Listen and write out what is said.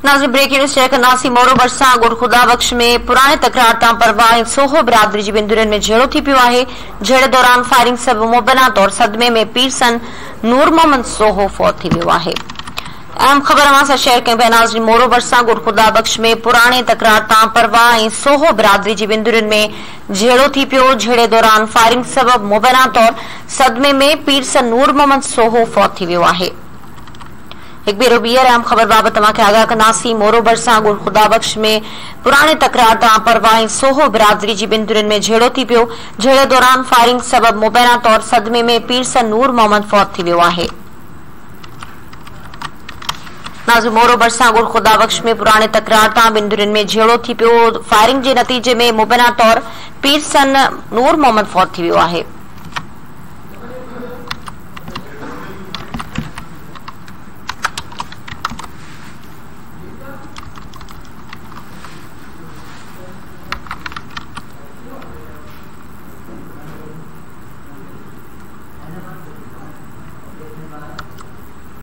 नाज़रीन breaking news check नासी मोरो भरिसां ॻोठ ख़ुदाबख़्श में पुराणे तकरार तां परवाह ऐं सोहो बिरादरी जी बिंदुरनि में झेड़ो थी पियो आहे। झेड़े दौरान फायरिंग सबबि मुबैना तौर सदमे में पीरसन नूर मोहम्मद सोहो फौत थी वियो आहे। अहम ख़बर अवां सां शेयर कयूं पिया। नाज़रीन मोरो भरिसां ॻोठ ख़ुदाबख़्श में पुराणे तकरार तां परवाह ऐं सोहो बिरादरी जी बिंदुरनि में झेड़ो थी पियो। झेड़े दौरान फायरिंग सबबि मुबैना तौर सदमे में पीरसन नूर मोहम्मद सोहो फौत थी वियो आहे। एक भेरो ॿीहर अहम ख़बर बाबति तव्हांखे आगाह कंदासीं। मोरो भरिसां ॻोठ ख़ुदाबख़्श में पुराणे तकरार तां परवाह ऐं सोहो बिरादरी जी बिंदुरनि में झेड़ो थी पियो। झेड़े दौरान फायरिंग सबबि मुबैना तौर सदमे में पीरसन नूर मोहम्मद फौत थी वियो आहे। नाज़रीन मोरो भरिसां ॻोठ ख़ुदाबख़्श में पुराणे तकरार तां बिंदुरनि में झेड़ो थी पियो। फायरिंग जे नतीजे में मुबैना तौर पीरसन नूर मोहम्मद फौत थी वियो आहे।